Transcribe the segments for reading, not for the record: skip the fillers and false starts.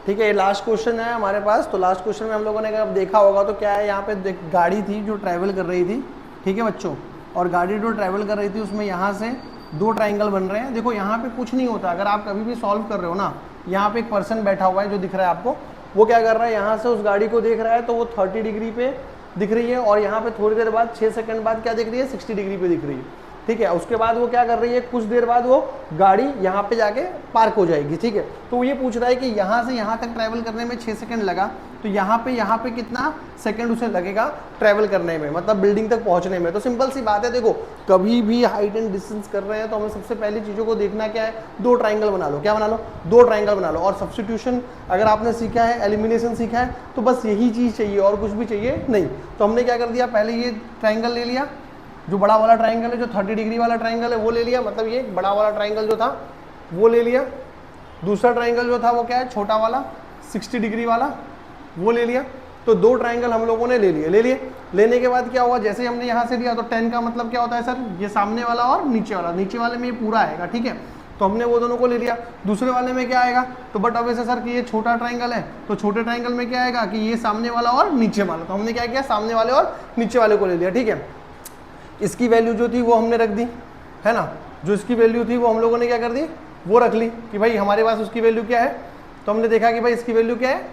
ठीक है, ये लास्ट क्वेश्चन है हमारे पास। तो लास्ट क्वेश्चन में हम लोगों ने अगर देखा होगा तो क्या है, यहाँ पे गाड़ी थी जो ट्रैवल कर रही थी, ठीक है बच्चों, और गाड़ी जो ट्रैवल कर रही थी उसमें यहाँ से दो ट्राइंगल बन रहे हैं। देखो यहाँ पे कुछ नहीं होता, अगर आप कभी भी सॉल्व कर रहे हो ना, यहाँ पे एक पर्सन बैठा हुआ है जो दिख रहा है आपको, वो क्या कर रहा है, यहाँ से उस गाड़ी को देख रहा है तो वो 30 डिग्री पे दिख रही है, और यहाँ पे थोड़ी देर बाद 6 सेकंड बाद क्या दिख रही है, 60 डिग्री पे दिख रही है। ठीक है, उसके बाद वो क्या कर रही है, कुछ देर बाद वो गाड़ी यहाँ पे जाके पार्क हो जाएगी। ठीक है, तो ये पूछ रहा है कि यहाँ से यहाँ तक ट्रैवल करने में 6 सेकंड लगा, तो यहाँ पे कितना सेकंड उसे लगेगा ट्रैवल करने में, मतलब बिल्डिंग तक पहुँचने में। तो सिंपल सी बात है, देखो कभी भी हाइट एंड डिस्टेंस कर रहे हैं तो हमें सबसे पहली चीज़ों को देखना क्या है, दो ट्राइंगल बना लो। क्या बना लो, दो ट्राइंगल बना लो। और सब्स्टिट्यूशन अगर आपने सीखा है, एलिमिनेशन सीखा है, तो बस यही चीज़ चाहिए और कुछ भी चाहिए नहीं। तो हमने क्या कर दिया, पहले ये ट्राइंगल ले लिया, जो बड़ा वाला ट्राइंगल है, जो 30 डिग्री वाला ट्राइंगल है वो ले लिया, मतलब ये बड़ा वाला ट्राइंगल जो था वो ले लिया। दूसरा ट्राइंगल जो था वो क्या है, छोटा वाला 60 डिग्री वाला, वो ले लिया। तो दो ट्राइंगल हम लोगों ने ले लिए। लेने के बाद क्या हुआ, जैसे ही हमने यहाँ से लिया तो 10 का मतलब क्या होता है सर, ये सामने वाला और नीचे वाला, नीचे वाले में ये पूरा आएगा। ठीक है, तो हमने वो दोनों को ले लिया। दूसरे वाले में क्या आएगा, तो बट अब ऐसे सर कि ये छोटा ट्राइंगल है, तो छोटे ट्राइंगल में क्या आएगा कि ये सामने वाला और नीचे वाला, तो हमने क्या किया, सामने वाले और नीचे वाले को ले लिया। ठीक है, इसकी वैल्यू जो थी वो हमने रख दी, है ना, जो इसकी वैल्यू थी वो हम लोगों ने क्या कर दी, वो रख ली कि भाई हमारे पास उसकी वैल्यू क्या है। तो हमने देखा कि भाई इसकी वैल्यू क्या है,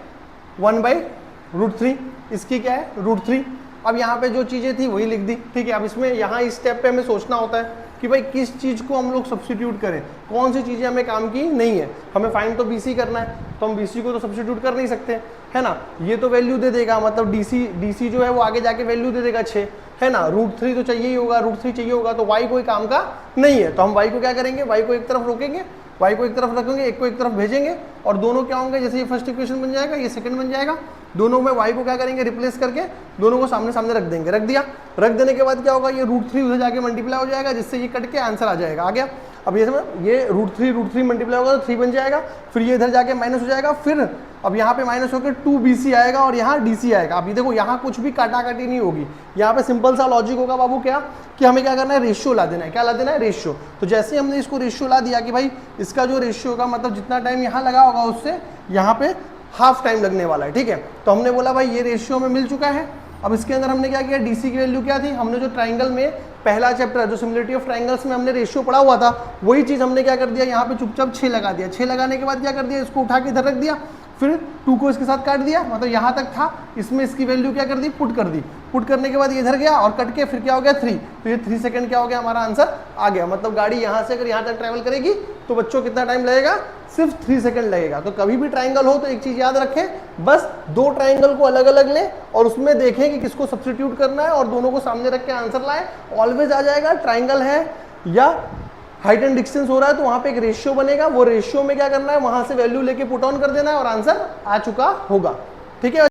1/√3, इसकी क्या है, √3। अब यहाँ पे जो चीज़ें थी वही लिख दी। ठीक है, अब इसमें यहाँ इस स्टेप पे हमें सोचना होता है कि भाई किस चीज़ को हम लोग सब्स्टिट्यूट करें, कौन सी चीज़ें हमें काम की नहीं है। हमें फाइंड तो BC करना है, तो हम BC को तो सब्स्टिट्यूट कर नहीं सकते, है ना। ये तो वैल्यू दे देगा, मतलब DC जो है वो आगे जाके वैल्यू दे देगा 6, है ना। √3 तो चाहिए ही होगा, √3 चाहिए होगा, तो y कोई काम का नहीं है। तो हम y को क्या करेंगे, y को एक तरफ रोकेंगे, y को एक तरफ रखेंगे, एक को एक तरफ भेजेंगे, और दोनों क्या होंगे, जैसे ये फर्स्ट इक्वेशन बन जाएगा, ये सेकंड बन जाएगा, दोनों में y को क्या करेंगे, रिप्लेस करके दोनों को सामने सामने रख देंगे। रख दिया, रख देने के बाद क्या होगा, ये √3 उधर जाके मल्टीप्लाई हो जाएगा, जिससे ये कट के आंसर आ जाएगा। आ गया। अब ये समझ, ये √3 मल्टीप्लाई होगा तो 3 बन जाएगा, फिर ये इधर जाके माइनस हो जाएगा, फिर अब यहाँ पे माइनस होकर 2BC आएगा और यहाँ DC आएगा। अब ये देखो यहाँ कुछ भी काटाकाटी नहीं होगी, यहाँ पे सिंपल सा लॉजिक होगा बाबू, क्या कि हमें क्या करना है, रेशियो ला देना है। क्या ला देना है, रेशियो। तो जैसे हमने इसको रेशियो ला दिया कि भाई इसका जो रेशियो का मतलब जितना टाइम यहाँ लगा होगा उससे यहाँ पे हाफ टाइम लगने वाला है। ठीक है, तो हमने बोला भाई ये रेशियो में मिल चुका है। अब इसके अंदर हमने क्या किया, DC की वैल्यू क्या थी, हमने जो ट्राइंगल में पहला चैप्टर जो सिमिलरिटी ऑफ ट्राइंगल्स में हमने रेशियो पढ़ा हुआ था, वही चीज़ हमने क्या कर दिया, यहाँ पे चुपचाप 6 लगा दिया। 6 लगाने के बाद क्या कर दिया, इसको उठा के इधर रख दिया, फिर 2 को इसके साथ काट दिया, मतलब यहाँ तक था, इसमें इसकी वैल्यू क्या कर दी, पुट कर दी। पुट करने के बाद ये इधर गया और कट के फिर क्या हो गया 3, तो ये 3 सेकंड क्या हो गया, हमारा आंसर आ गया। मतलब गाड़ी यहाँ से अगर यहाँ तक ट्रैवल करेगी तो बच्चों कितना टाइम लगेगा, सिर्फ 3 सेकंड लगेगा। तो कभी भी ट्राइंगल हो तो एक चीज याद रखें, बस दो ट्राइंगल को अलग अलग लें और उसमें देखें कि किसको सब्स्टिट्यूट करना है और दोनों को सामने रख के आंसर लाएं, ऑलवेज आ जाएगा। ट्राइंगल है या हाइट एंड डिस्टेंस हो रहा है तो वहां पे एक रेशियो बनेगा, वो रेशियो में क्या करना है, वहां से वैल्यू लेके पुट ऑन कर देना है और आंसर आ चुका होगा। ठीक है।